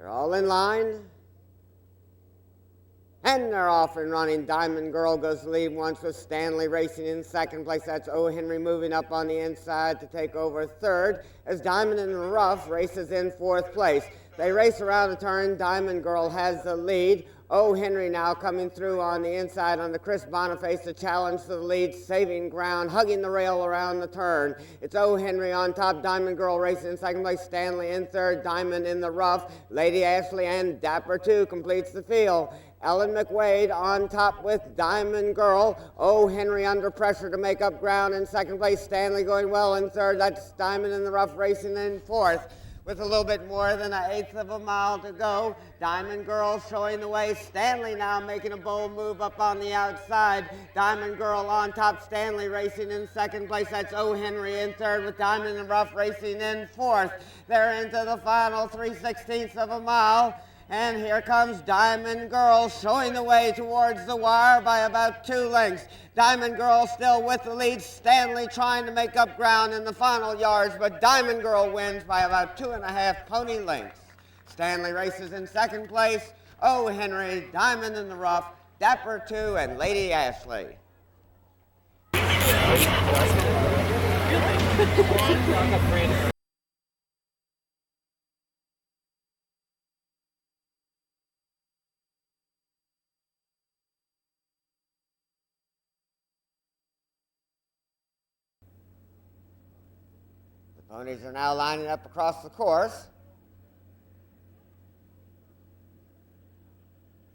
They're all in line. And they're off and running. Diamond Girl goes to lead once with Stanley racing in second place. That's O. Henry moving up on the inside to take over third as Diamond in the Rough races in fourth place. They race around the turn. Diamond Girl has the lead. O. Henry now coming through on the inside under Chris Boniface to challenge to the lead, saving ground, hugging the rail around the turn. It's O. Henry on top, Diamond Girl racing in second place, Stanley in third, Diamond in the Rough. Lady Ashley and Dr.III completes the field. Ellen McWade on top with Diamond Girl. O. Henry under pressure to make up ground in second place, Stanley going well in third. That's Diamond in the Rough racing in fourth. With a little bit more than 1/8 of a mile to go. Diamond Girl showing the way. Stanley now making a bold move up on the outside. Diamond Girl on top. Stanley racing in second place. That's O. Henry in third with Diamond in the Rough racing in fourth. They're into the final 3/16 of a mile. And here comes Diamond Girl showing the way towards the wire by about 2 lengths. Diamond Girl still with the lead. Stanley trying to make up ground in the final yards, but Diamond Girl wins by about 2.5 pony lengths. Stanley races in second place. O. Henry, Diamond in the Rough, Dr.II, and Lady Ashley. Ponies are now lining up across the course.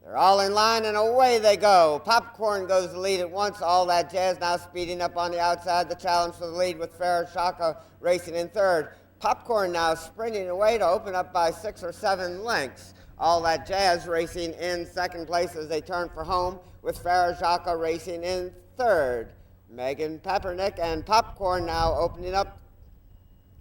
They're all in line and away they go. Popcorn goes to lead at once. All That Jazz now speeding up on the outside. The challenge for the lead with Farrah Shaka racing in third. Popcorn now sprinting away to open up by 6 or 7 lengths. All That Jazz racing in second place as they turn for home with Farrah Shaka racing in third. Megan Peppernick and Popcorn now opening up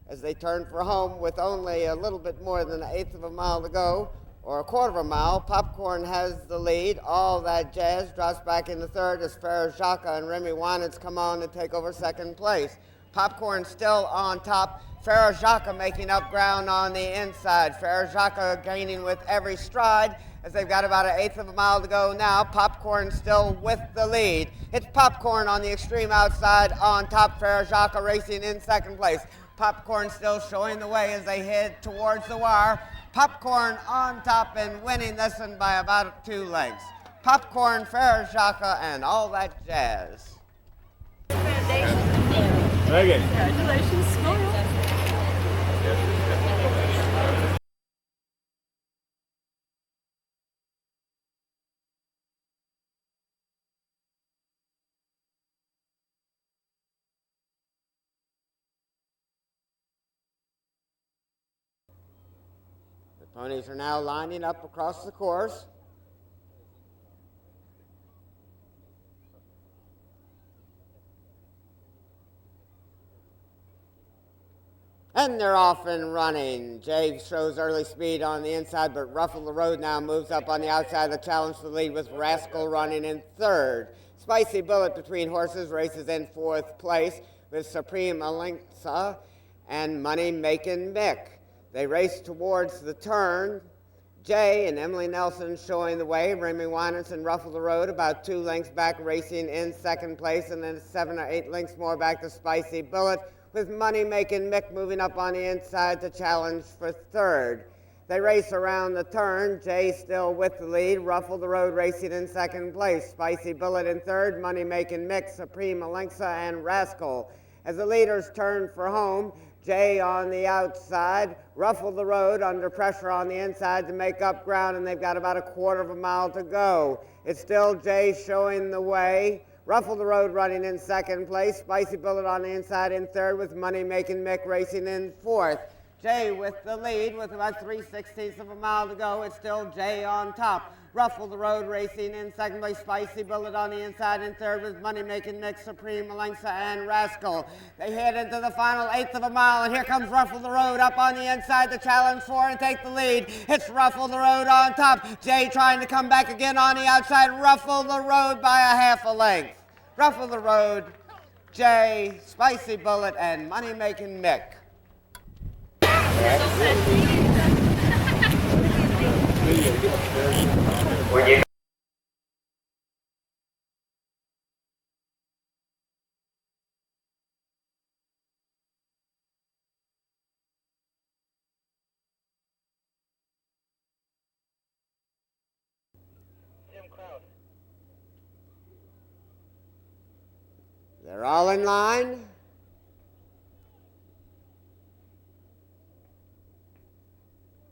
as they turn for home with only a little bit more than 1/8 of a mile to go, or 1/4 of a mile. Popcorn has the lead. All That Jazz drops back into third as Farrah Shaka and Remy Winans come on to take over second place. Popcorn still on top. Farrah Shaka making up ground on the inside. Farrah Shaka gaining with every stride as they've got about 1/8 of a mile to go now. Popcorn still with the lead. It's Popcorn on the extreme outside on top. Farrah Shaka racing in second place. Popcorn still showing the way as they head towards the wire. Popcorn on top and winning this one by about 2 lengths. Popcorn, Farrah Shaka, and All That Jazz. Megan. Congratulations, school. Ponies are now lining up across the course. And they're off and running. Jay shows early speed on the inside, but Ruffle the Road now moves up on the outside. The challenge for the lead with Rascal running in third. Spicy Bullet between horses races in fourth place with Supreme Alexa and Money Making Mick. They race towards the turn. Jay and Emily Nelson showing the way. Remy Winans and Ruffle the Road about 2 lengths back racing in second place, and then 7 or 8 lengths more back to Spicy Bullet with Money Making Mick moving up on the inside to challenge for third. They race around the turn. Jay still with the lead. Ruffle the Road racing in second place. Spicy Bullet in third. Money Making Mick, Supreme Alexa, and Rascal. As the leaders turn for home, Jay on the outside, Ruffle the Road under pressure on the inside to make up ground, and they've got about 1/4 of a mile to go. It's still Jay showing the way. Ruffle the Road running in second place. Spicy Bullet on the inside in third with Money Making Mick racing in fourth. Jay with the lead with about 3/16 of a mile to go. It's still Jay on top. Ruffle the Road racing in second place. Spicy Bullet on the inside in third with Money Making Mick, Supreme Alexa, and Rascal. They head into the final 1/8 of a mile, and here comes Ruffle the Road up on the inside to challenge for and take the lead. It's Ruffle the Road on top. Jay trying to come back again on the outside. Ruffle the Road by 1/2 length. Ruffle the Road, Jay, Spicy Bullet, and Money Making Mick. When you They're all in line.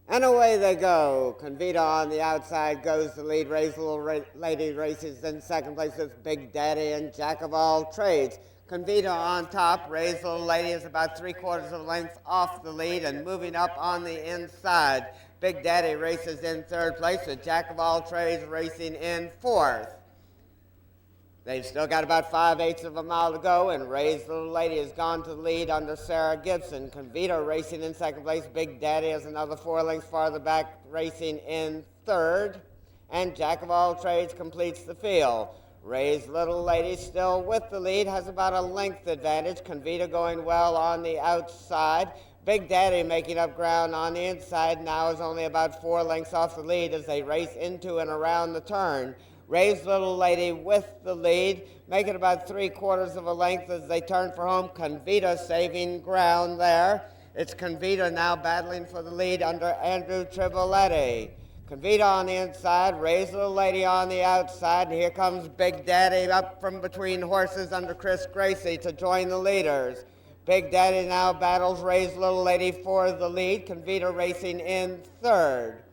And away they go. Convita on the outside goes the lead. Ray's Little Lady races in second place with Big Daddy and Jack of All Trades. Convita on top. Ray's Little Lady is about 3/4 of a length off the lead and moving up on the inside. Big Daddy races in third place with Jack of All Trades racing in fourth. They've still got about 5/8 of a mile to go, and Ray's Little Lady has gone to the lead under Sarah Gibson. Convita racing in second place. Big Daddy is another 4 lengths farther back, racing in third. And Jack of All Trades completes the field. Ray's Little Lady still with the lead, has about a length advantage. Convita going well on the outside. Big Daddy making up ground on the inside now is only about 4 lengths off the lead as they race into and around the turn. Ray's Little Lady with the lead, making about 3/4 of a length as they turn for home. Convita saving ground there. It's Convita now battling for the lead under Andrew Triboletti. Convita on the inside, Ray's Little Lady on the outside, and here comes Big Daddy up from between horses under Gr.III to join the leaders. Big Daddy now battles Ray's Little Lady for the lead. Convita racing in third.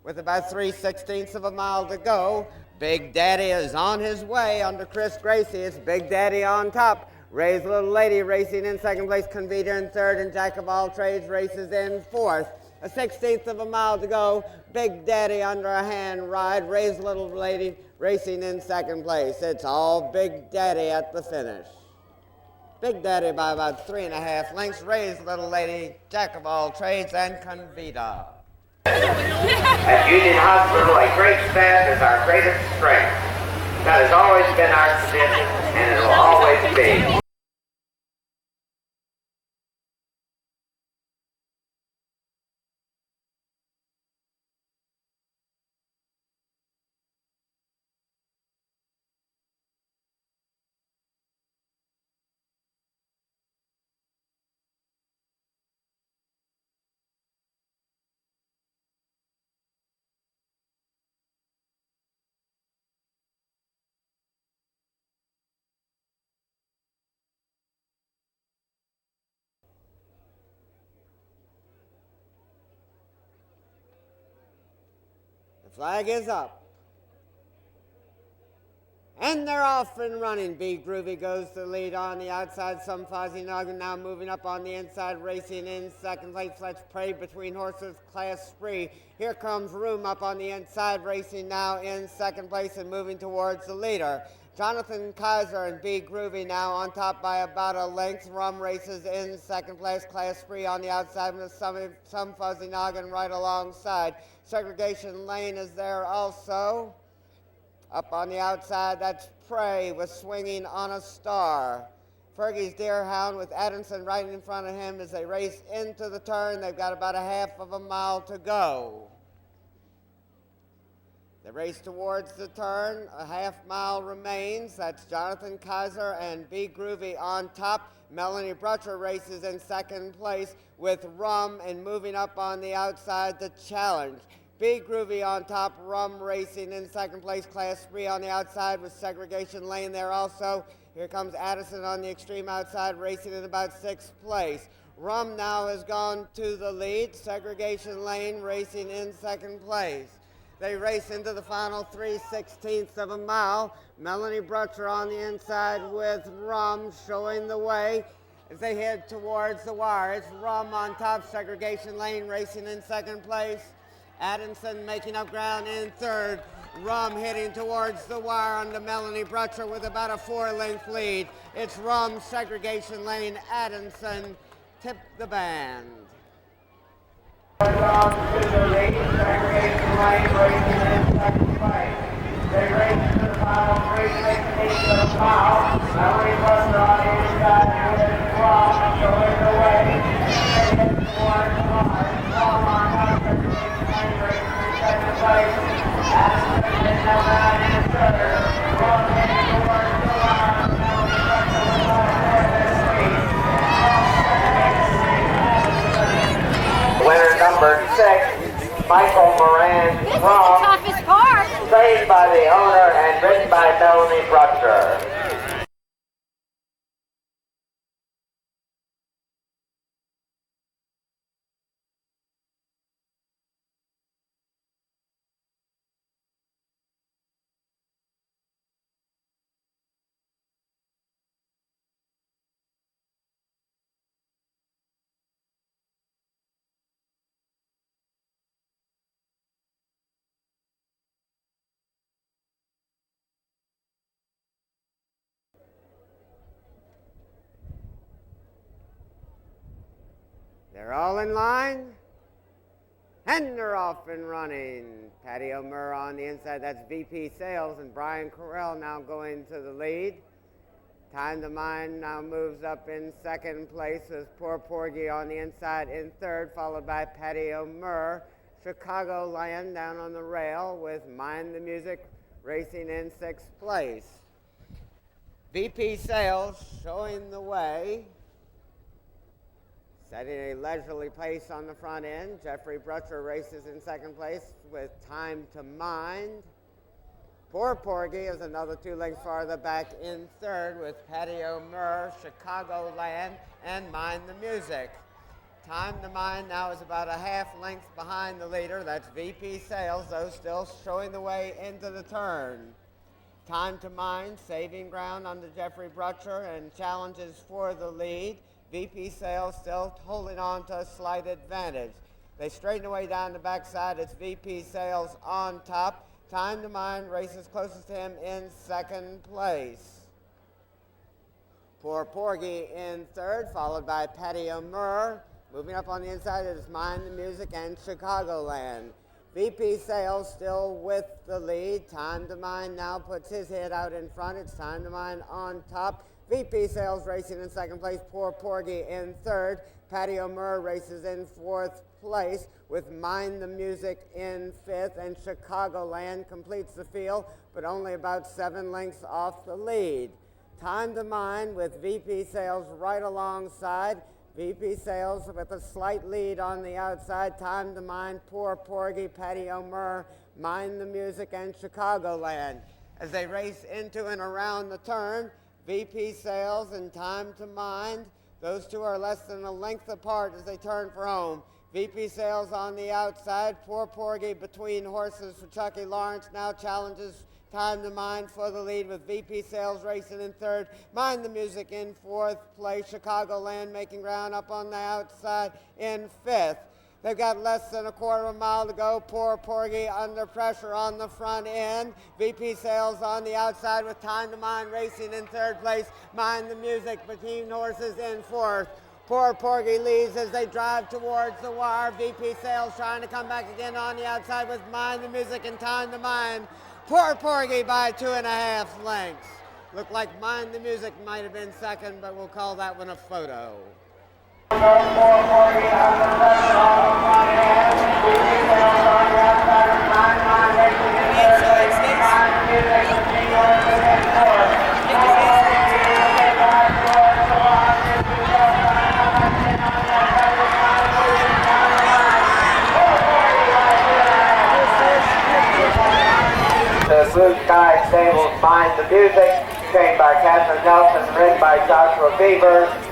With about 3/16 of a mile to go, Big Daddy is on his way under Gr.III. It's Big Daddy on top. Ray's Little Lady racing in second place, Convita in third, and Jack of All Trades races in fourth. A 1/16 of a mile to go, Big Daddy under a hand ride. Ray's Little Lady racing in second place. It's all Big Daddy at the finish. Big Daddy by about 3.5 lengths. Ray's Little Lady, Jack of All Trades, and Convita. At Union Hospital, a great staff is our greatest strength. That has always been our tradition, and it will always be. The flag is up. And they're off and running. Gr.III goes to the lead on the outside. Some Fozzie Noggin now moving up on the inside, racing in second place. Let's pray between horses, Gr.III. Here comes Room up on the inside, racing now in second place and moving towards the leader. Jonathan Kaiser and Gr.III now on top by about a length. Rum races in second place. Gr.III on the outside with some Fuzzy Noggin right alongside. Segregation Lane is there also. Up on the outside, that's Prey with Swinging on a Star. Fergie's Deerhound with Adamson right in front of him as they race into the turn. They've got about 1/2 of a mile to go. They race towards the turn. A 1/2 mile remains. That's Jonathan Kaiser and Gr.III on top. Melanie Brutcher races in second place with Rum and moving up on the outside to challenge. Gr.III on top, Rum racing in second place, Gr.III on the outside with Segregation Lane there also. Here comes Addison on the extreme outside, racing in about 6th place. Rum now has gone to the lead, Segregation Lane racing in second place. They race into the final 3/16 of a mile. Melanie Brutcher on the inside with Rum showing the way as they head towards the wire. It's Rum on top, Segregation Lane racing in second place. Adamson making up ground in third. Rum heading towards the wire under Melanie Brutcher with about a 4-length lead. It's Rum, Segregation Lane, Adamson, Tip the Band. Segregation Lane racing in second place. They race to the final 3/16 of a mile. Melanie Brutcher on the inside with Rum showing the way. They head towards the line. Rum on top, Segregation Lane racing in second Michael Moran's This is the Trump, toughest part. trained by the owner and ridden by Melanie Bruckner. They're all in line, and they're off and running. Patty O'Murr on the inside, that's VP Sales, and Brian Carell now going to the lead. Time to Mind now moves up in second place with Poor Porgy on the inside in third, followed by Patty O'Murr. Chicagoland down on the rail with Mind the Music racing in sixth place. VP Sales showing the way, setting a leisurely pace on the front end. Gr.III races in second place with Time to Mind. Poor Porgy is another 2 lengths farther back in third with Patty O'Murr, Chicagoland, and Mind the Music. Time to Mind now is about a half length behind the leader. That's VP Sales, though still showing the way into the turn. Time to Mind saving ground under Gr.III and challenges for the lead. VP Sales still holding on to a slight advantage. They straighten away down the backside. It's VP Sales on top. Time to Mind races closest to him in second place. Poor Porgy in third, followed by Patty O'Murr. Moving up on the inside is Mind the Music and Chicagoland. VP Sales still with the lead. Time to Mind now puts his head out in front. It's Time to Mind on top. VP Sales racing in second place. Poor Porgy in third. Patty O'Murr races in fourth place with Mind the Music in fifth, and Chicagoland completes the field, but only about 7 lengths off the lead. Time to Mind with VP Sales right alongside. VP Sales with a slight lead on the outside. Time to Mind, Poor Porgy, Patty O'Murr, Mind the Music, and Chicagoland. As they race into and around the turn, VP Sales and Time to Mind, those two are less than a length apart as they turn for home. VP Sales on the outside, Poor Porgy between horses for Chucky Lawrence, now challenges Time to Mind for the lead with VP Sales racing in third. Mind the Music in fourth place. Chicagoland making ground up on the outside in fifth. They've got less than a quarter of a mile to go. Poor Porgy under pressure on the front end. VP Sales on the outside with Time to Mind racing in third place. Mind the Music between horses in fourth. Poor Porgy leads as they drive towards the wire. VP Sales trying to come back again on the outside with Mind the Music and Time to Mind. Poor Porgy by 2.5 lengths. Looked like Mind the Music might have been second, but we'll call that one a photo. The Blue Sky Stables Mind the Music, trained by Catherine Nelson, ridden by Joshua Beaver.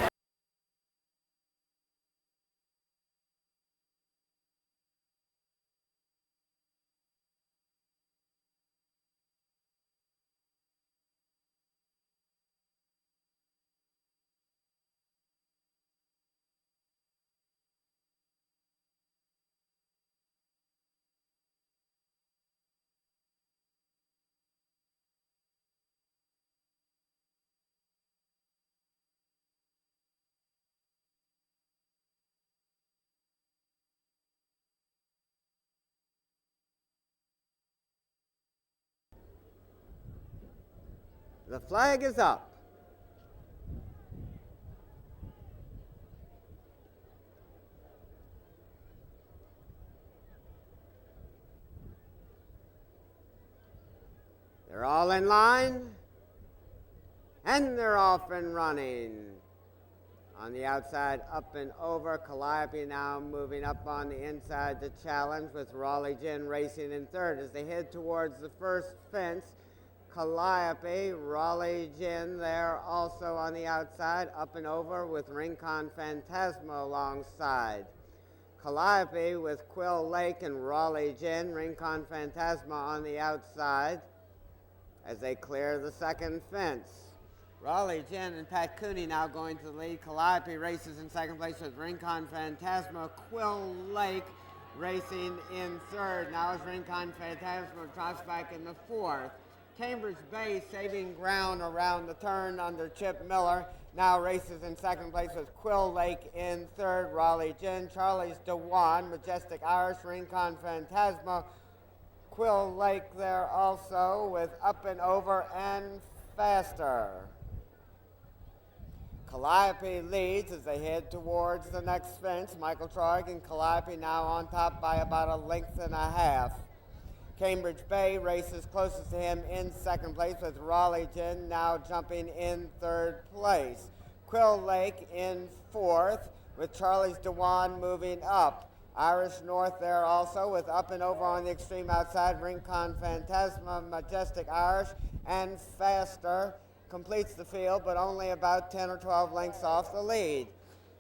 The flag is up. They're all in line, and they're off and running. On the outside, up and over. Calliope now moving up on the inside to challenge with Raleigh Gin racing in third as they head towards the first fence. Calliope, Raleigh Gin there also on the outside, up and over with Rincon Phantasma alongside. Calliope with Quill Lake and Raleigh Gin, Rincon Phantasma on the outside as they clear the second fence. Raleigh Gin and Pat Cooney now going to the lead. Calliope races in second place with Rincon Phantasma. Quill Lake racing in third. Now as Rincon Phantasma drops back in the fourth. Cambridge Bay saving ground around the turn under Chip Miller. Now races in second place with Quill Lake in third. Raleigh Gin, Charlie's Dewan, Majestic Irish, Rincon Phantasma. Quill Lake there also with Up and Over and Faster. Calliope leads as they head towards the next fence. Michael Troig and Calliope now on top by about a length and a half. Cambridge Bay races closest to him in second place with Raleigh Gin now jumping in third place. Quill Lake in fourth with Charlie's Dewan moving up. Irish North there also with Up and Over on the extreme outside. Rincon Phantasma, Majestic Irish, and Faster completes the field, but only about 10 or 12 lengths off the lead.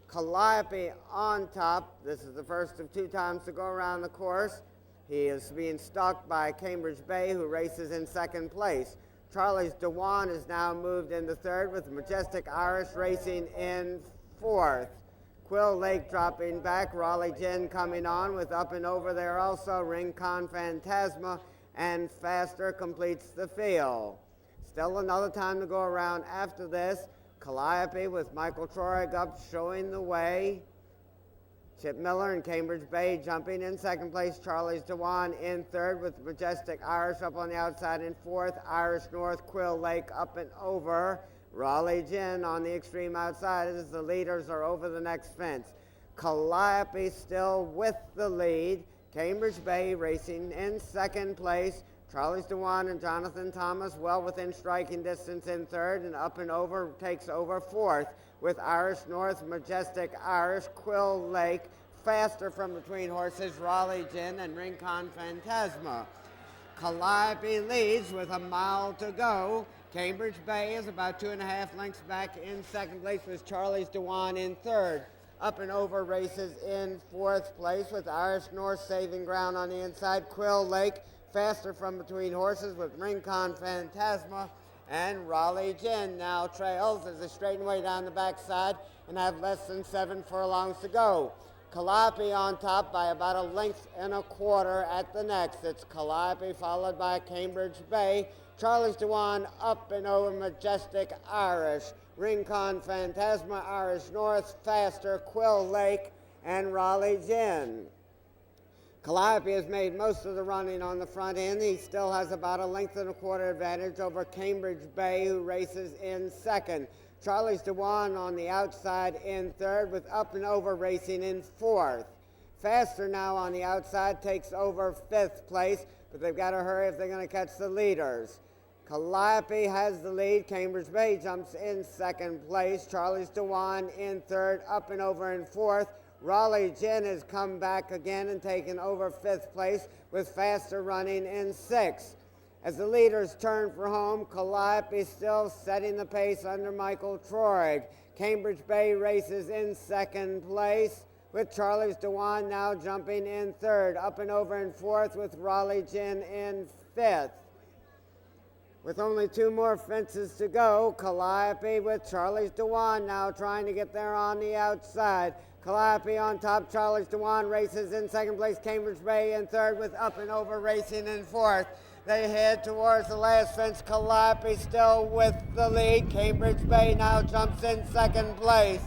Calliope on top. This is the first of two times to go around the course. He is being stalked by Cambridge Bay, who races in second place. Charlie's Dewan is now moved into third with Majestic Irish racing in fourth. Quill Lake dropping back. Raleigh Gin coming on with Up and Over there also. Rincon Phantasma and Faster completes the field. Still another time to go around after this. Calliope with Michael Troig up showing the way. Chip Miller and Cambridge Bay jumping in second place. Charlie's Dewan in third with Majestic Irish up on the outside in fourth. Irish North, Quill Lake Up and Over. Raleigh Gin on the extreme outside as the leaders are over the next fence. Calliope still with the lead. Cambridge Bay racing in second place. Charlie's Dewan and Jonathan Thomas well within striking distance in third, and Up and Over takes over fourth with Irish North, Majestic Irish, Quill Lake, Faster from between horses, Raleigh Gin and Rincon Phantasma. Calliope leads with a mile to go. Cambridge Bay is about 2.5 lengths back in second place with Charlie's Dewan in third. Up and Over races in fourth place with Irish North saving ground on the inside. Quill Lake Faster from between horses with Rincon Phantasma, and Raleigh Gin now trails as they straighten away down the backside and have less than 7 furlongs to go. Calliope on top by about 1.25 lengths at the next. It's Calliope followed by Cambridge Bay. Charlie's Dewan Up and Over, Majestic Irish, Rincon Phantasma, Irish North, Faster, Quill Lake, and Raleigh Gin. Calliope has made most of the running on the front end. He still has about 1.25 lengths advantage over Cambridge Bay, who races in second. Charlie's Dewan on the outside in third with Up and Over racing in fourth. Faster now on the outside takes over fifth place, but they've got to hurry if they're going to catch the leaders. Calliope has the lead. Cambridge Bay jumps in second place. Charlie's Dewan in third. Up and Over in fourth. Raleigh Gin has come back again and taken over fifth place with Faster running in sixth. As the leaders turn for home, Calliope still setting the pace under Michael Troig. Cambridge Bay races in second place with Charlie's Dewan now jumping in third. Up and Over in fourth with Raleigh Gin in fifth. With only 2 more fences to go, Calliope with Charlie's Dewan now trying to get there on the outside. Calliope on top, Charlie's Dewan races in second place, Cambridge Bay in third with Up and Over racing in fourth. They head towards the last fence. Calliope still with the lead. Cambridge Bay now jumps in second place.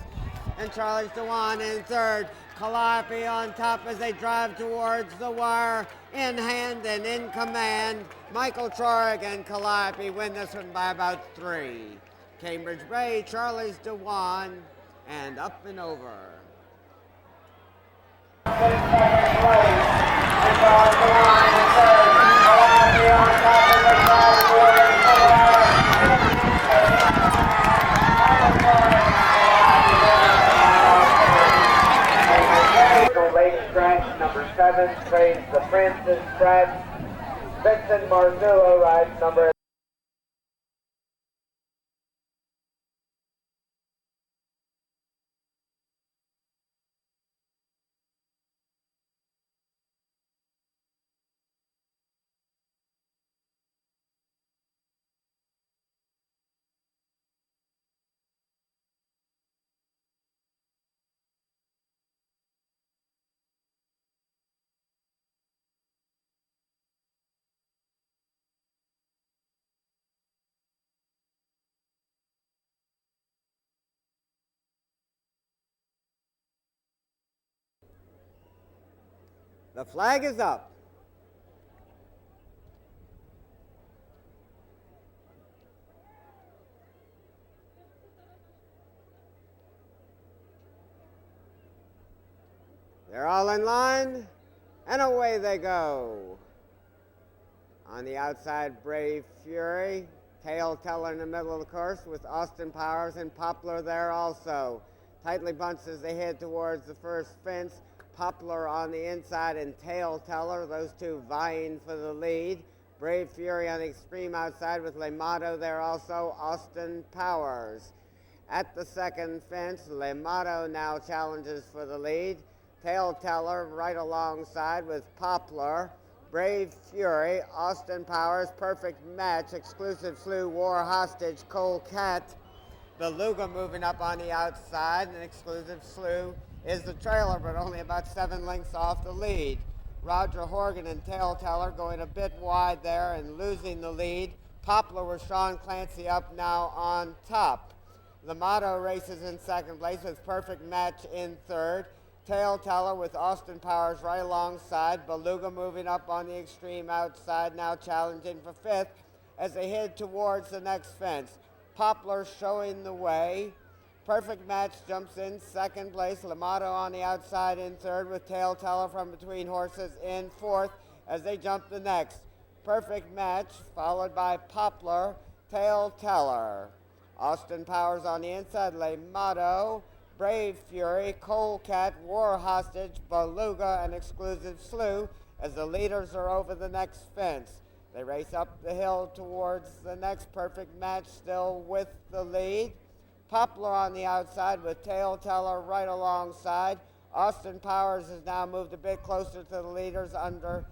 And Charlie's Dewan in third. Calliope on top as they drive towards the wire. In hand and in command. Michael Troig and Calliope win this one by about 3. Cambridge Bay, Charlie's Dewan, and Up and Over. number 7 trades the Princess Brad. Vincent Marzullo rides number The flag is up. They're all in line, and away they go. On the outside, Brave Fury. Tail Teller in the middle of the course with Austin Powers and Poplar there also. Tightly bunched as they head towards the first fence. Poplar on the inside and Tail Teller, those two vying for the lead. Brave Fury on the extreme outside with Lemato there also. Austin Powers. At the second fence, Lemato now challenges for the lead. Tail Teller right alongside with Poplar. Brave Fury, Austin Powers, Perfect Match, Exclusive Slew, War Hostage, Cold Cat. Beluga moving up on the outside, and Exclusive Slew is the trailer, but only about 7 lengths off the lead. Roger Horgan and Tail Teller going a bit wide there and losing the lead. Poplar with Sean Clancy up now on top. Lemato races in second place with Perfect Match in third. Tail Teller with Austin Powers right alongside. Beluga moving up on the extreme outside, now challenging for fifth as they head towards the next fence. Poplar showing the way. Perfect Match jumps in second place. Lemato on the outside in third with Tail Teller from between horses in fourth as they jump the next. Perfect Match followed by Poplar, Tail Teller. Austin Powers on the inside, Lemato, Brave Fury, Cold Cat, War Hostage, Beluga, and Exclusive Slew as the leaders are over the next fence. They race up the hill towards the next. Perfect Match still with the lead. Poplar on the outside with Tail Teller right alongside. Austin Powers has now moved a bit closer to the leaders under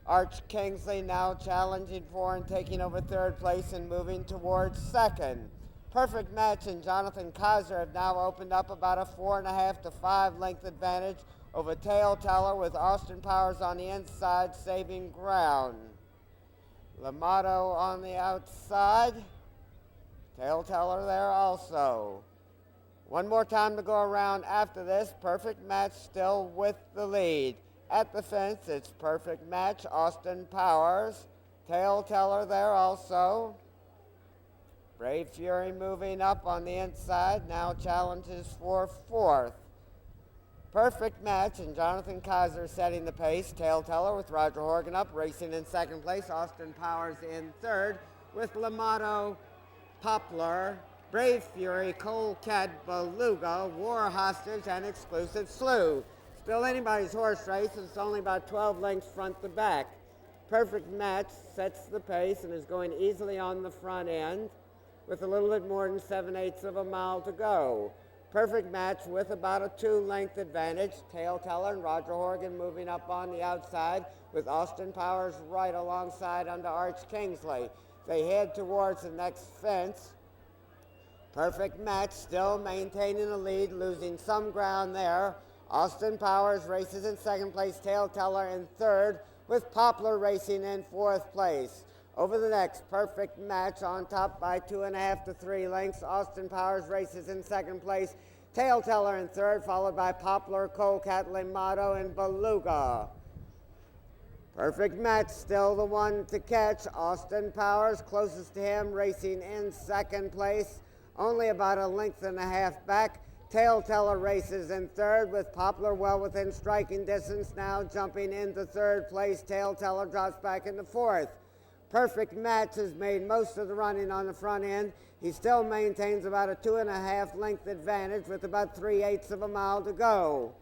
Arch Kingsley, now challenging for and taking over third place and moving towards second. Perfect Match and Jonathan Kaiser have now opened up about a 4.5 to 5 length advantage over Tail Teller with Austin Powers on the inside saving ground. Lemato on the outside. Tail Teller there also. One more time to go around after this. Perfect Match still with the lead. At the fence, it's Perfect Match, Austin Powers. Tail Teller there also. Brave Fury moving up on the inside, now challenges for fourth. Perfect Match and Jonathan Kaiser setting the pace. Tail Teller with Roger Horgan up, racing in second place. Austin Powers in third with Lemato, Poplar, Brave Fury, Cold Cat, Beluga, War Hostage, and Exclusive Slew. Still anybody's horse race, and it's only about 12 lengths front to back. Perfect Match sets the pace and is going easily on the front end with a little bit more than 7/8 of a mile to go. Perfect Match with about a 2-length advantage. Tail Teller and Roger Horgan moving up on the outside with Austin Powers right alongside under Arch Kingsley. They head towards the next fence. Perfect Match still maintaining the lead, losing some ground there. Austin Powers races in second place, Tail Teller in third, with Poplar racing in fourth place. Over the next, Perfect Match on top by 2.5 to 3 lengths. Austin Powers races in second place, Tail Teller in third, followed by Poplar, Cold Cat, Lemato, and Beluga. Perfect Match still the one to catch. Austin Powers closest to him, racing in second place, only about 1.5 lengths back. Tail Teller races in third with Poplar well within striking distance, now jumping into third place. Tail Teller drops back into fourth. Perfect Match has made most of the running on the front end. He still maintains about a 2.5 length advantage with about 3/8 of a mile to go.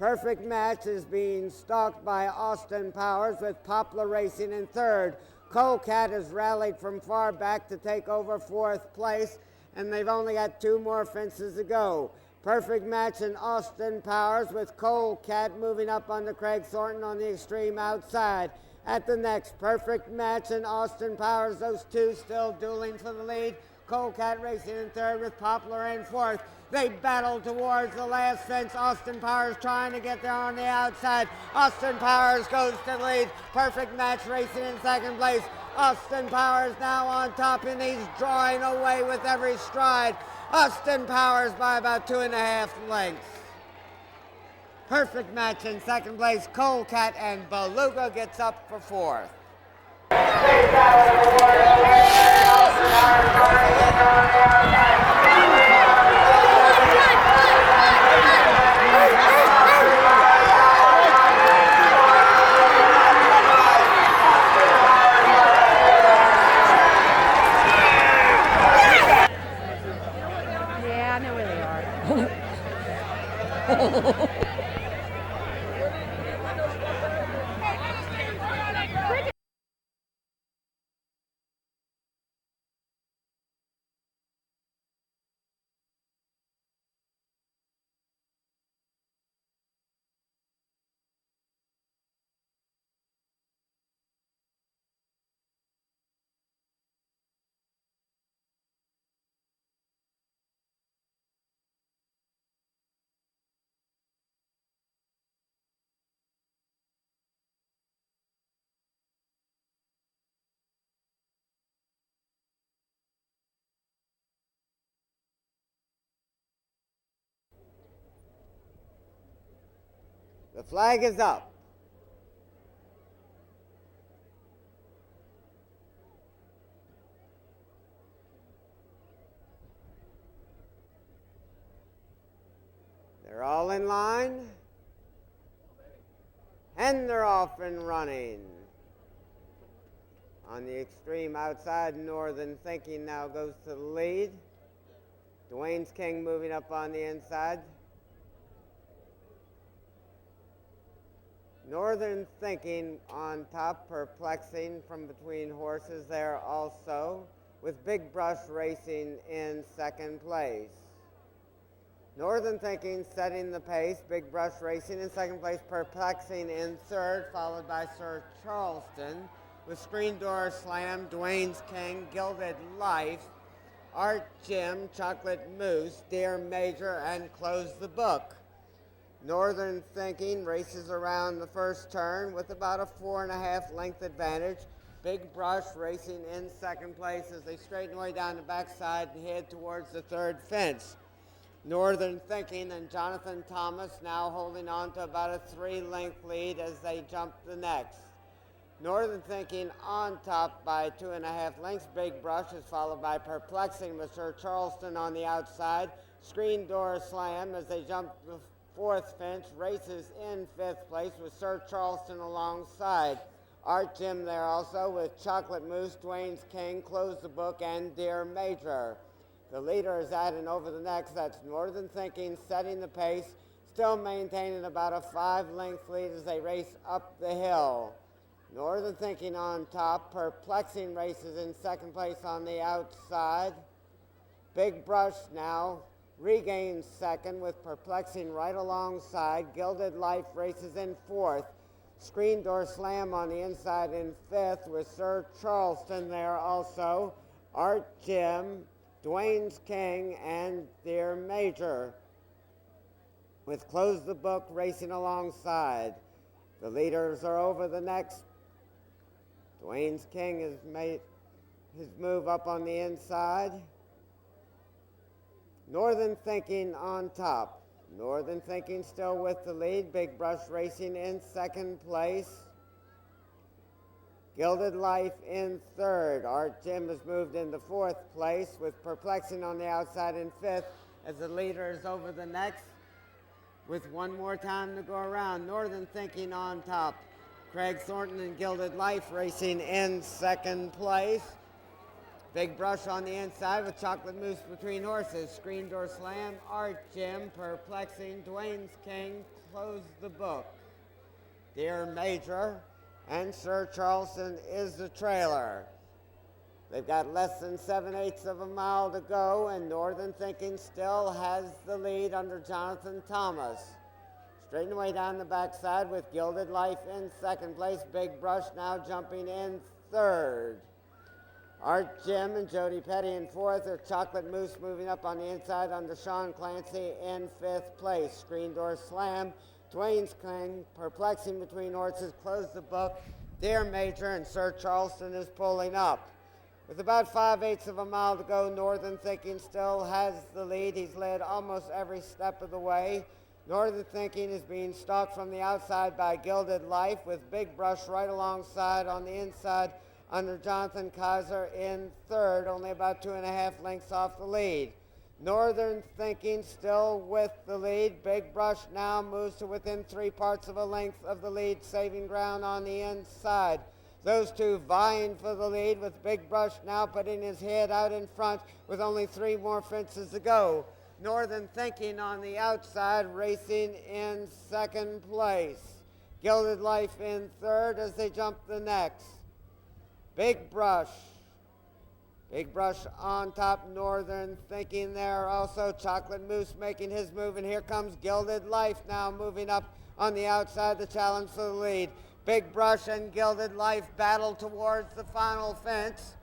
Perfect Match is being stalked by Austin Powers with Poplar Racing in third. Colecat has rallied from far back to take over fourth place, and they've only got 2 more fences to go. Perfect Match and Austin Powers with Colecat moving up on Craig Thornton on the extreme outside. At the next, Perfect Match and Austin Powers, those two still dueling for the lead. Colecat racing in third with Poplar in fourth. They battle towards the last fence. Austin Powers trying to get there on the outside. Austin Powers goes to the lead. Perfect Match racing in second place. Austin Powers now on top, and he's drawing away with every stride. Austin Powers by about 2.5 lengths. Perfect Match in second place. Colecat and Beluga gets up for fourth. Yeah, I know where they are. The flag is up. They're all in line. And they're off and running. On the extreme outside, Northern Thinking now goes to the lead. Dwayne's King moving up on the inside. Northern Thinking on top, perplexing from between horses there also, with Big Brush Racing in second place. Northern Thinking setting the pace, Big Brush Racing in second place, perplexing in third, followed by Sir Charleston, with Screen Door Slam, Dwayne's King, Gilded Life, Art Jim, Chocolate Moose, Dear Major, and Close the Book. Northern Thinking races around the first turn with about a 4.5 length advantage. Big Brush racing in second place as they straighten way down the backside and head towards the third fence. Northern Thinking and Jonathan Thomas now holding on to about a 3-length lead as they jump the next. Northern Thinking on top by 2.5 lengths. Big Brush is followed by Perplexing with Sir Charleston on the outside. Screen Door Slam as they jump the fourth fence, races in fifth place with Sir Charleston alongside. Art Jim there also with Chocolate Moose, Dwayne's King, Close the Book, and Dear Major. The leader is at and over the next. That's Northern Thinking setting the pace, still maintaining about a 5-length lead as they race up the hill. Northern Thinking on top, Perplexing races in second place on the outside. Big Brush now regains second with Perplexing right alongside. Gilded Life races in fourth. Screen Door Slam on the inside in fifth with Sir Charleston there also. Art Jim, Dwayne's King, and Dear Major, with Close the Book racing alongside. The leaders are over the next. Dwayne's King has made his move up on the inside. Northern Thinking on top. Northern Thinking still with the lead. Big Brush racing in second place. Gilded Life in third. Art Jim has moved into fourth place with Perplexing on the outside in fifth as the leader is over the next with one more time to go around. Northern Thinking on top. Craig Thornton and Gilded Life racing in second place. Big Brush on the inside with Chocolate Mousse between horses. Screen Door Slam, Art Jim, Perplexing, Dwayne's King, Close the Book. Dear Major and Sir Charleston is the trailer. They've got less than 7/8 of a mile to go, and Northern Thinking still has the lead under Jonathan Thomas. Straightening away down the backside with Gilded Life in second place. Big Brush now jumping in third. Art Jim and Jody Petty in fourth. Or Chocolate Mousse moving up on the inside under Sean Clancy in fifth place. Screen Door Slam, Dwayne's King, Perplexing between horses, Close the Book. Dear Major and Sir Charleston is pulling up. With about 5/8 of a mile to go, Northern Thinking still has the lead. He's led almost every step of the way. Northern Thinking is being stalked from the outside by Gilded Life, with Big Brush right alongside on the inside under Jonathan Kaiser in third, only about 2.5 lengths off the lead. Northern Thinking still with the lead. Big Brush now moves to within 3/4 of a length of the lead, saving ground on the inside. Those two vying for the lead, with Big Brush now putting his head out in front with only 3 more fences to go. Northern Thinking on the outside, racing in second place. Gilded Life in third as they jump the next. Big Brush on top, Northern Thinking there also. Chocolate Mousse making his move, and here comes Gilded Life now moving up on the outside, the challenge for the lead. Big Brush and Gilded Life battle towards the final fence.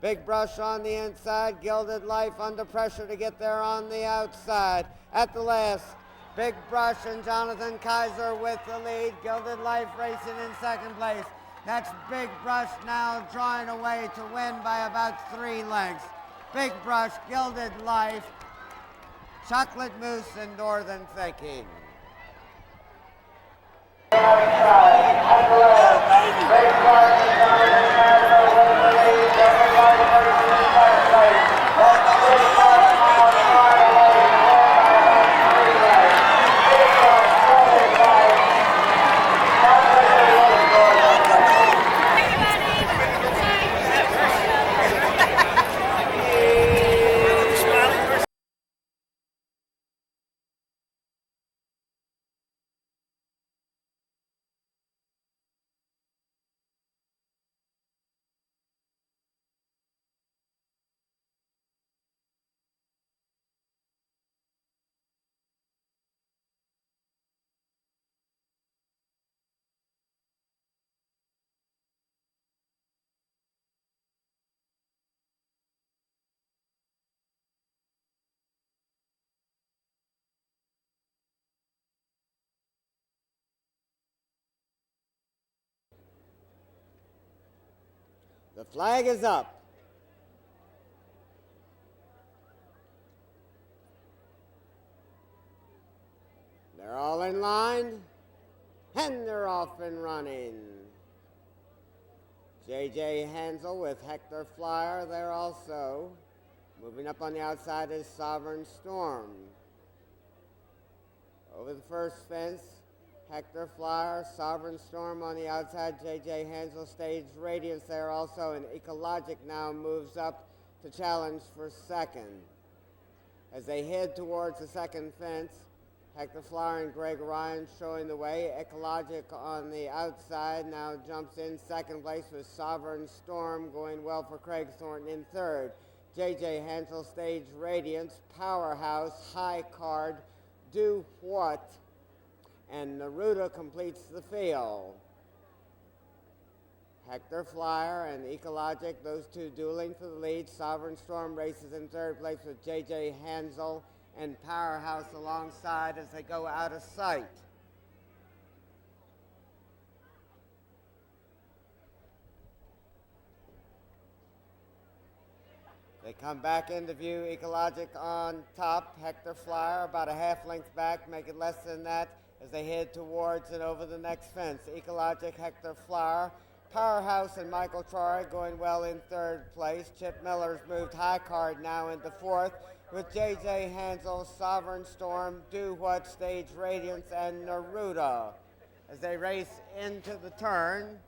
Big Brush on the inside, Gilded Life under pressure to get there on the outside. At the last, Big Brush and Jonathan Kaiser with the lead. Gilded Life racing in second place. That's Big Brush now drawing away to win by about 3 lengths. Big Brush, Gilded Life, Chocolate Mousse, and Northern Thinking. The flag is up. They're all in line, and they're off and running. J.J. Hansel with Hector Flyer there also. Moving up on the outside is Sovereign Storm. Over the first fence, Hector Flyer, Sovereign Storm on the outside, J.J. Hansel, Stage Radiance there also, and Ecologic now moves up to challenge for second. As they head towards the second fence, Hector Flyer and Gr.III showing the way. Ecologic on the outside now jumps in second place with Sovereign Storm going well for Craig Thornton in third. J.J. Hansel, Stage Radiance, Powerhouse, High Card, duPont, and Neruda completes the field. Hector Flyer and Ecologic, those two dueling for the lead. Sovereign Storm races in third place with J.J. Hansel and Powerhouse alongside as they go out of sight. They come back into view. Ecologic on top. Hector Flyer about a half length back, make it less than that as they head towards and over the next fence. Ecologic, Hector Flyer, Powerhouse, and Michael Troy going well in third place. Chip Miller's moved High Card now into fourth with J.J. Hansel, Sovereign Storm, duPont, Stage Radiance, and Neruda as they race into the turn.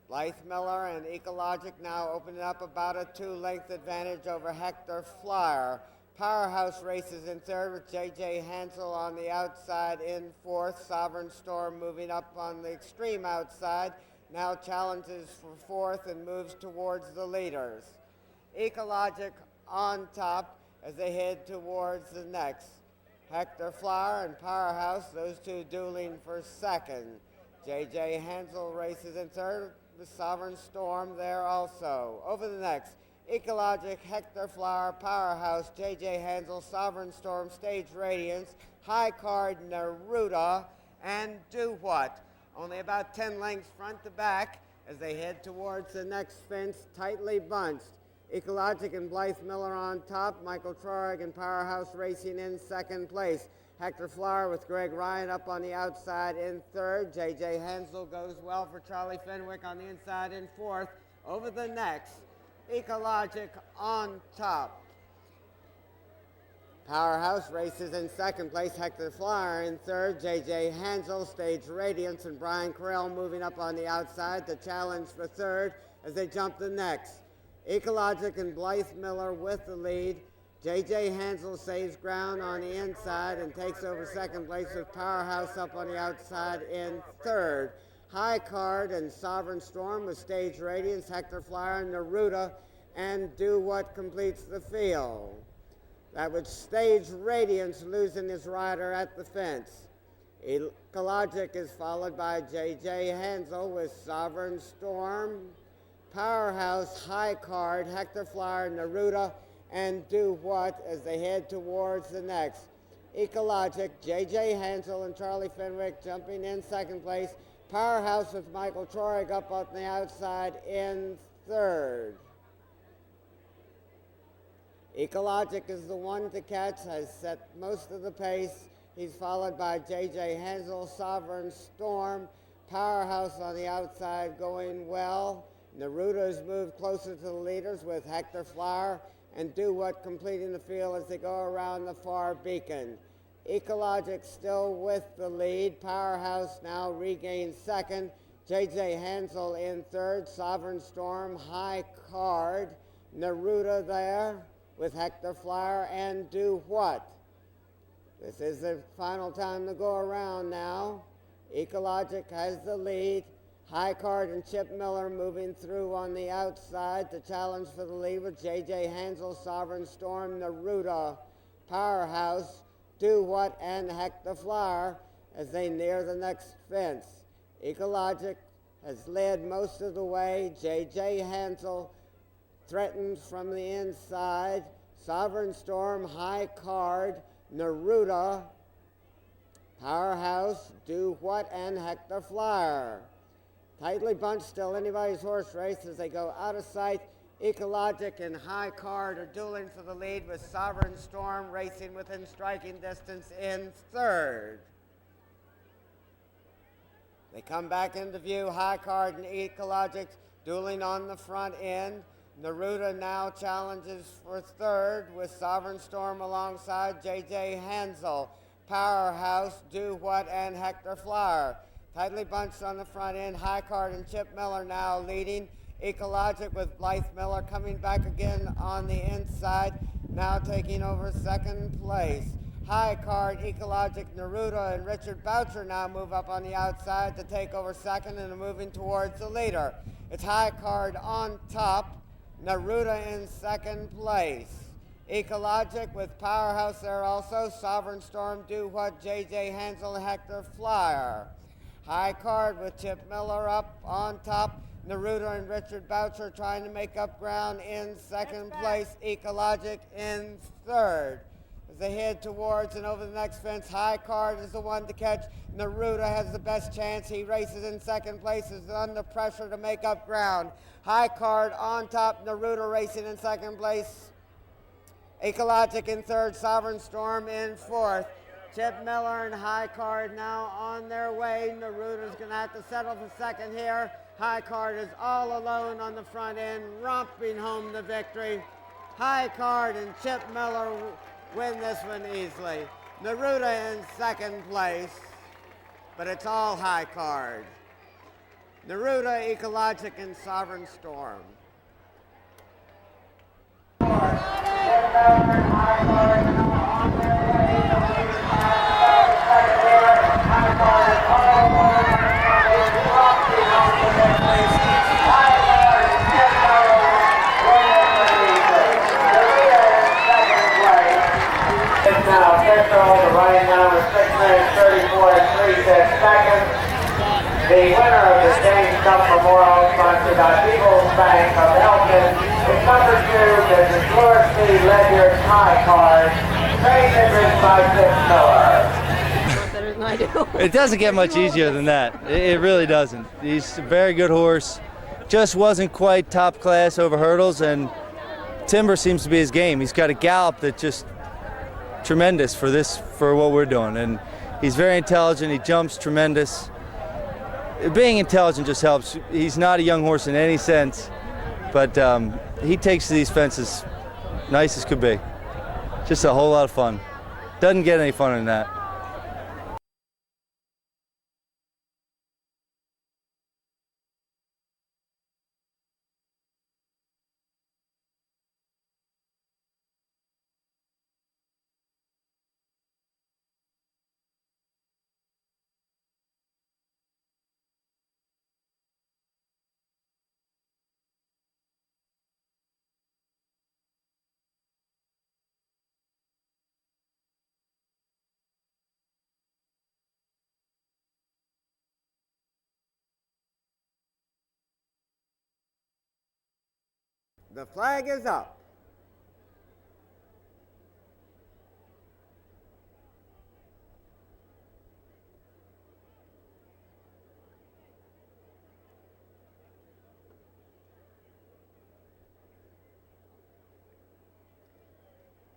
Blythe Miller and Ecologic now opening up about a 2-length advantage over Hector Flyer. Powerhouse races in third with J.J. Hansel on the outside in fourth. Sovereign Storm moving up on the extreme outside. Now challenges for fourth and moves towards the leaders. Ecologic on top as they head towards the next. Hector Flower and Powerhouse, those two dueling for second. J.J. Hansel races in third with Sovereign Storm there also. Over the next, Ecologic, Hector Flower, Powerhouse, J.J. Hansel, Sovereign Storm, Stage Radiance, High Card, Neruda, and Do What. Only about 10 lengths front to back as they head towards the next fence, tightly bunched. Ecologic and Blythe Miller on top, Michael Trorig and Powerhouse racing in second place. Hector Flower with Gr.III up on the outside in third. J.J. Hansel goes well for Charlie Fenwick on the inside in fourth. Over the next, Ecologic on top. Powerhouse races in second place, Hector Flower in third, J.J. Hansel, Stage Radiance, and Brian Carell moving up on the outside to challenge for third as they jump the next. Ecologic and Blythe Miller with the lead. J.J. Hansel saves ground on the inside and takes over second place with Powerhouse up on the outside in third. High Card and Sovereign Storm with Stage Radiance, Hector Flower, Neruda, and Do What completes the field. That was Stage Radiance losing his rider at the fence. Ecologic is followed by J.J. Hansel with Sovereign Storm, Powerhouse, High Card, Hector Flower, Neruda, and Do What as they head towards the next. Ecologic, J.J. Hansel and Charlie Fenwick jumping in second place. Powerhouse with Michael Trorig up on the outside in third. Ecologic is the one to catch, has set most of the pace. He's followed by J.J. Hansel, Sovereign Storm, Powerhouse on the outside going well. Neruda's moved closer to the leaders with Hector Flower and Do What completing the field as they go around the far beacon. Ecologic still with the lead. Powerhouse now regains second. J.J. Hansel in third. Sovereign Storm, High Card. Neruda there with Hector Flower and Do What. This is the final time to go around now. Ecologic has the lead. High Card and Chip Miller moving through on the outside to challenge for the lead with J.J. Hansel, Sovereign Storm, Neruda, Powerhouse, Do What, and Hector Flower as they near the next fence. Ecologic has led most of the way. J.J. Hansel threatens from the inside. Sovereign Storm, High Card, Neruda, Powerhouse, Do What, and Hector Flower. Tightly bunched, still anybody's horse race as they go out of sight. Ecologic and High Card are dueling for the lead with Sovereign Storm racing within striking distance in third. They come back into view, High Card and Ecologic dueling on the front end. Neruda now challenges for third with Sovereign Storm alongside J.J. Hansel, Powerhouse, Do What, and Hector Flower. Tightly bunched on the front end, High Card and Chip Miller now leading. Ecologic with Blythe Miller coming back again on the inside, now taking over second place. High Card, Ecologic, Neruda, and Richard Boucher now move up on the outside to take over second and are moving towards the leader. It's High Card on top, Neruda in second place. Ecologic with Powerhouse there also, Sovereign Storm, Do What, J.J. Hansel, Hector Flyer. High Card with Chip Miller up on top, Neruda and Richard Boucher trying to make up ground in second place, Ecologic in third. As they head towards and over the next fence, High Card is the one to catch. Neruda has the best chance. He races in second place, is under pressure to make up ground. High Card on top, Neruda racing in second place. Ecologic in third, Sovereign Storm in fourth. Chip Miller and High Card now on their way. Neruda's going to have to settle for second here. High Card is all alone on the front end, romping home the victory. High Card and Chip Miller win this one easily. Neruda in second place, but it's all High Card. Neruda, Ecologic, and Sovereign Storm. Now official, the running number 6 minutes 34 and 3 seconds. The winner of the James Stump Memorial, sponsored by People's Bank of Elton, is number 2, Mrs. Gr.III Ledyard Tie Card, trained and ridden by Chip Miller. Better than I do. It doesn't get much easier than that. It really doesn't. He's a very good horse. Just wasn't quite top class over hurdles, and timber seems to be his game. He's got a gallop that just tremendous for what we're doing, and he's very intelligent. He jumps tremendous. Being intelligent just helps. He's not a young horse in any sense, but he takes to these fences nice as could be. Just a whole lot of fun. Doesn't get any funner than that. The flag is up.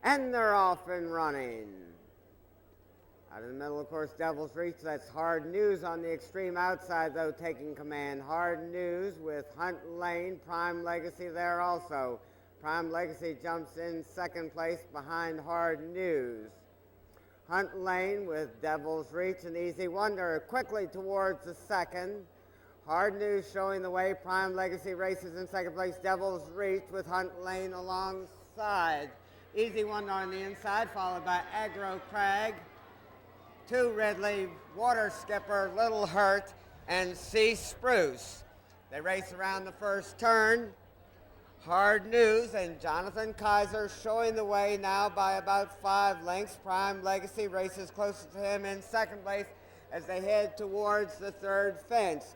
And they're off and running. Out in the middle, of course, Devil's Reach. That's Hard News on the extreme outside, though, taking command. Hard News with Hunt Lane, Prime Legacy there also. Prime Legacy jumps in second place behind Hard News. Hunt Lane with Devil's Reach and Easy Wonder quickly towards the second. Hard News showing the way. Prime Legacy races in second place. Devil's Reach with Hunt Lane alongside. Easy Wonder on the inside, followed by Gr.III. 2 Ridley, Water Skipper, Little Hurt, and C Spruce. They race around the first turn. Hard News and Jonathan Kaiser showing the way now by about 5 lengths. Prime Legacy races closer to him in second place as they head towards the third fence.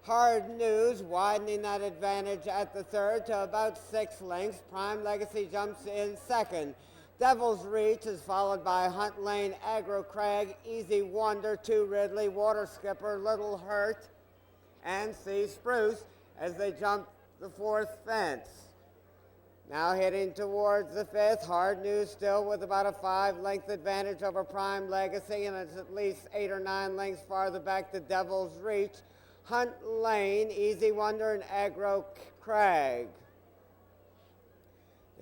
Hard News widening that advantage at the third to about 6 lengths. Prime Legacy jumps in second. Devil's Reach is followed by Hunt Lane, Gr.III, Easy Wonder, 2 Ridley, Water Skipper, Little Hurt, and C Spruce as they jump the fourth fence. Now heading towards the fifth. Hard News still with about a 5-length advantage over Prime Legacy, and it's at least 8 or 9 lengths farther back to Devil's Reach. Hunt Lane, Easy Wonder, and Gr.III.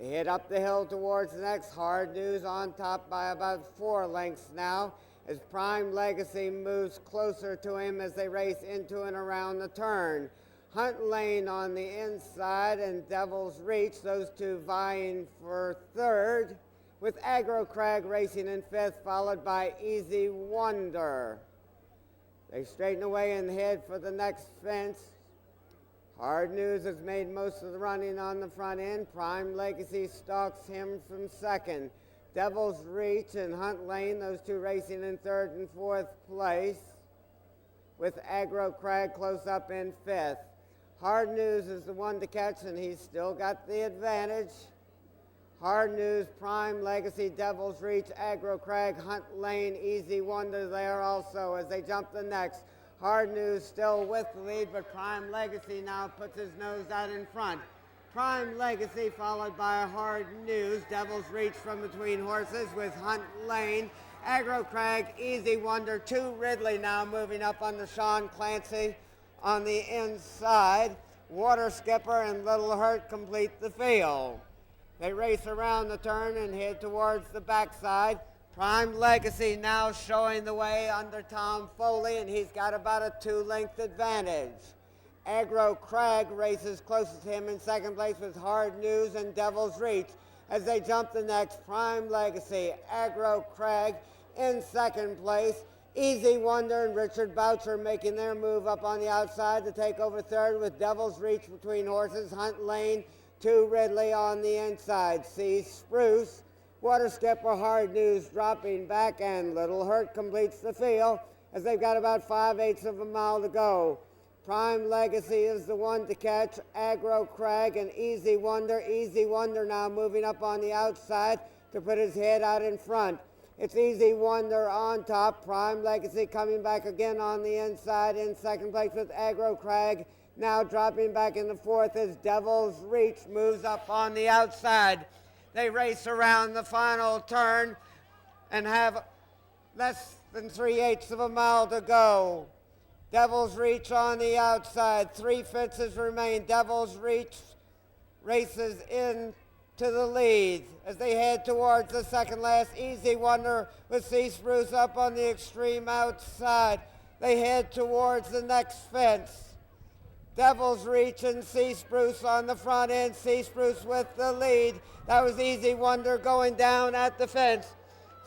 They head up the hill towards the next. Hard News on top by about 4 lengths now as Prime Legacy moves closer to him as they race into and around the turn. Hunt Lane on the inside and Devil's Reach, those two vying for third, with Gr.III racing in fifth, followed by Easy Wonder. They straighten away and head for the next fence. Hard News has made most of the running on the front end. Prime Legacy stalks him from second. Devil's Reach and Hunt Lane, those two racing in third and fourth place, with Gr.III close up in fifth. Hard News is the one to catch, and he's still got the advantage. Hard News, Prime Legacy, Devil's Reach, Gr.III, Hunt Lane, Easy Wonder there also as they jump the next. Hard News still with the lead, but Prime Legacy now puts his nose out in front. Prime Legacy followed by Hard News. Devil's Reach from between horses with Hunt Lane. Gr.III, Easy Wonder, 2 Ridley now moving up on the Sean Clancy on the inside. Water Skipper and Little Hurt complete the field. They race around the turn and head towards the backside. Prime Legacy now showing the way under Tom Foley, and he's got about a 2-length advantage. Gr.III races closest to him in second place with Hard News and Devil's Reach. As they jump the next, Prime Legacy, Gr.III in second place. Easy Wonder and Richard Boucher making their move up on the outside to take over third with Devil's Reach between horses. Hunt Lane to Ridley on the inside. See Spruce, Water Skipper, Hard News dropping back, and Little Hurt completes the field as they've got about 5/8 of a mile to go. Prime Legacy is the one to catch. Gr.III and Easy Wonder. Easy Wonder now moving up on the outside to put his head out in front. It's Easy Wonder on top. Prime Legacy coming back again on the inside in second place with Gr.III. Now dropping back in the fourth as Devil's Reach moves up on the outside. They race around the final turn and have less than 3/8 of a mile to go. Devil's Reach on the outside. 3 fences remain. Devil's Reach races in to the lead as they head towards the second last. Easy Wonder with Sea Spruce up on the extreme outside. They head towards the next fence. Devil's Reach and Sea Spruce on the front end. Sea Spruce with the lead. That was Easy Wonder going down at the fence.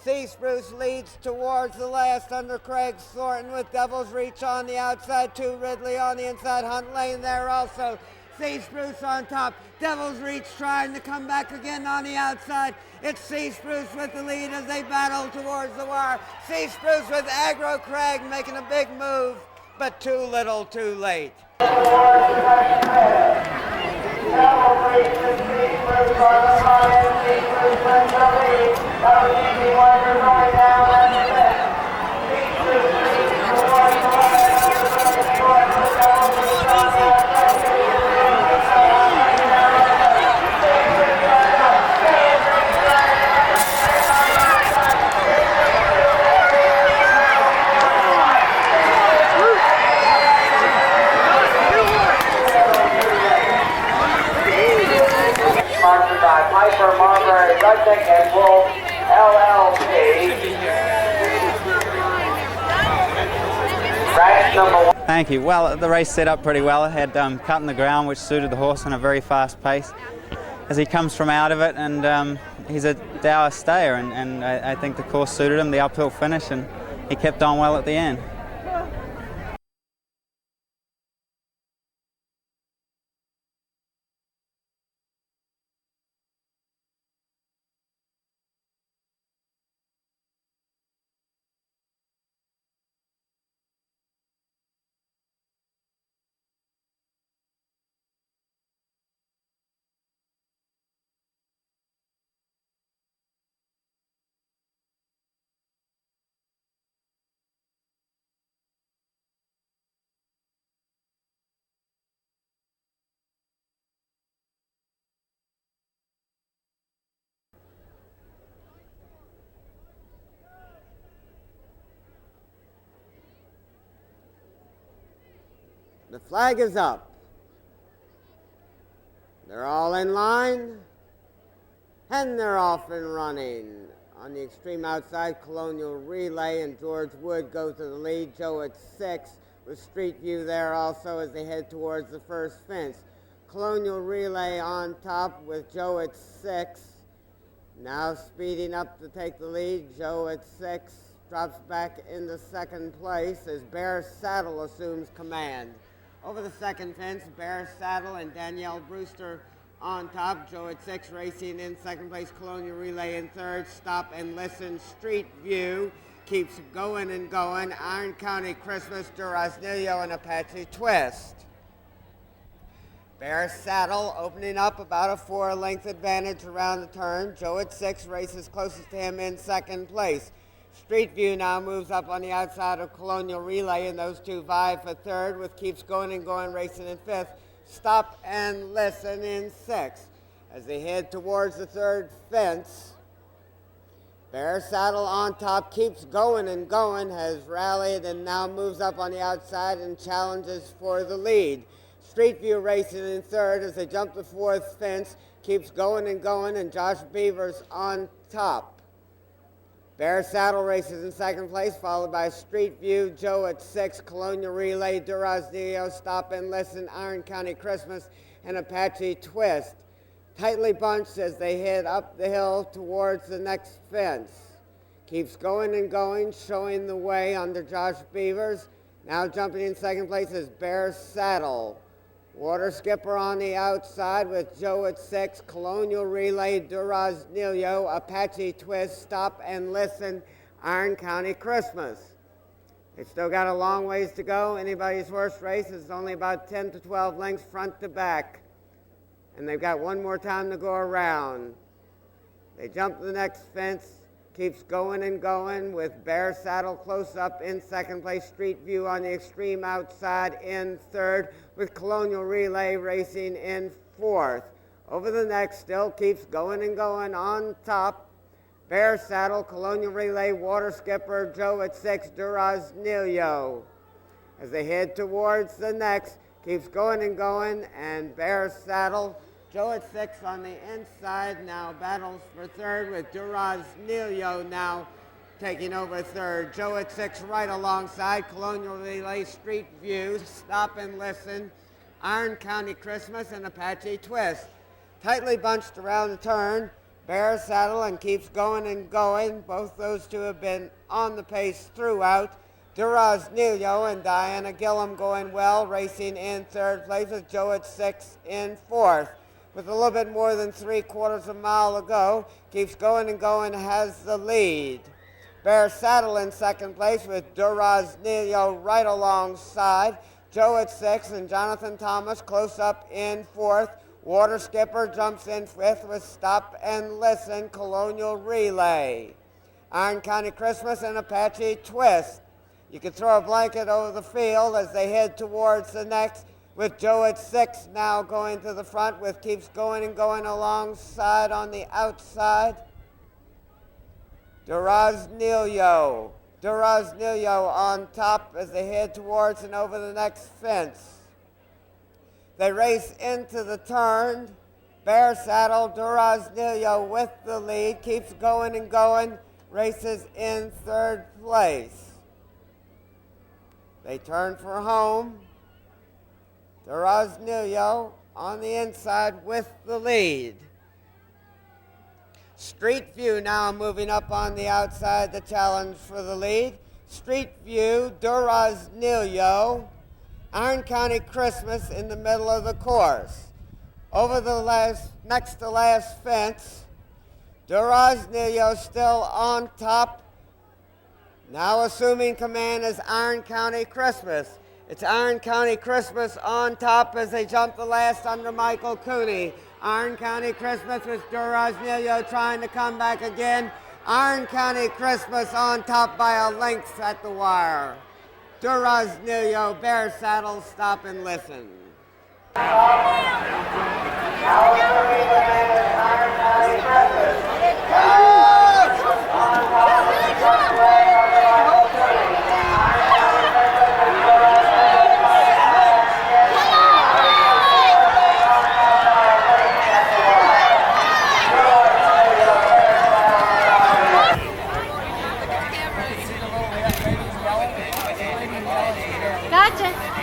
Sea Spruce leads towards the last under Craig Thornton with Devil's Reach on the outside, 2 Ridley on the inside, Hunt Lane there also. Sea Spruce on top. Devil's Reach trying to come back again on the outside. It's Sea Spruce with the lead as they battle towards the wire. Sea Spruce with Gr.III making a big move, but too little too late. Piper, Marbury, Rudnick, and Wolf, LLC. Race number 1. Thank you. Well, the race set up pretty well. It had cut in the ground, which suited the horse on a very fast pace as he comes from out of it, and he's a dour stayer, and I think the course suited him, the uphill finish, and he kept on well at the end. The flag is up. They're all in line, and they're off and running. On the extreme outside, Colonial Relay and George Wood go to the lead. Joe at 6 with Street View there also as they head towards the first fence. Colonial Relay on top with Joe at 6. Now speeding up to take the lead. Joe at 6 drops back into second place as Bear Saddle assumes command. Over the second fence, Bear Saddle and Danielle Brewster on top. Joe at 6 racing in second place. Colonial Relay in third. Stop and Listen. Street View keeps going and going. Iron County Christmas, Duraznillo, and Apache Twist. Bear Saddle opening up about a 4-length advantage around the turn. Joe at 6 races closest to him in second place. Street View now moves up on the outside of Colonial Relay, and those two vie for third with Keeps Going and Going racing in fifth. Stop and Listen in sixth. As they head towards the third fence, Bear Saddle on top, Keeps Going and Going, has rallied and now moves up on the outside and challenges for the lead. Street View racing in third as they jump the fourth fence, Keeps Going and Going, and Josh Beavers on top. Bear Saddle races in second place, followed by Street View, Joe at 6, Colonial Relay, Duraznillo, Stop and Listen, Iron County Christmas, and Apache Twist. Tightly bunched as they head up the hill towards the next fence. Keeps going and going, showing the way under Josh Beavers. Now jumping in second place is Bear Saddle. Water Skipper on the outside with Joe at 6, Colonial Relay, Duraznillo, Apache Twist, Stop and Listen, Iron County Christmas. They still got a long ways to go. Anybody's horse race is only about 10 to 12 lengths front to back. And they've got one more time to go around. They jump the next fence, keeps going and going with Bear Saddle close up in second place, Street View on the extreme outside in third, with Colonial Relay racing in fourth. Over the next still keeps going and going on top. Bear Saddle, Colonial Relay, Water Skipper, Joe at 6, Duraznillo. As they head towards the next, keeps going and going, and Bear Saddle, Joe at 6 on the inside, now battles for third with Duraznillo now taking over third. Joe at 6 right alongside, Colonial Relay, Street View, Stop and Listen, Iron County Christmas, and Apache Twist. Tightly bunched around the turn, Bear Saddle and keeps going and going. Both those two have been on the pace throughout. Duraznillo and Diana Gillum going well, racing in third place with Joe at 6 in fourth. With a little bit more than 3/4 of a mile to go, keeps going and going, has the lead. Bear Saddle in second place with Duraznillo right alongside. Joe at 6 and Jonathan Thomas close up in fourth. Water Skipper jumps in fifth with Stop and Listen, Colonial Relay. Iron County Christmas and Apache Twist. You can throw a blanket over the field as they head towards the next, with Joe at 6 now going to the front with keeps going and going alongside on the outside. Duraznillo on top as they head towards and over the next fence. They race into the turn. Bear Saddle, Duraznillo with the lead, keeps going and going, races in third place. They turn for home. Duraznillo on the inside with the lead. Street View now moving up on the outside, the challenge for the lead. Street View, Duraznillo, Iron County Christmas in the middle of the course. Over the next to last fence, Duraznillo still on top. Now assuming command is Iron County Christmas. It's Iron County Christmas on top as they jump the last under Michael Cooney. Iron County Christmas with Duraznillo trying to come back again. Iron County Christmas on top by a length at the wire. Duraznillo, Bear Saddle, Stop and Listen. Gotcha.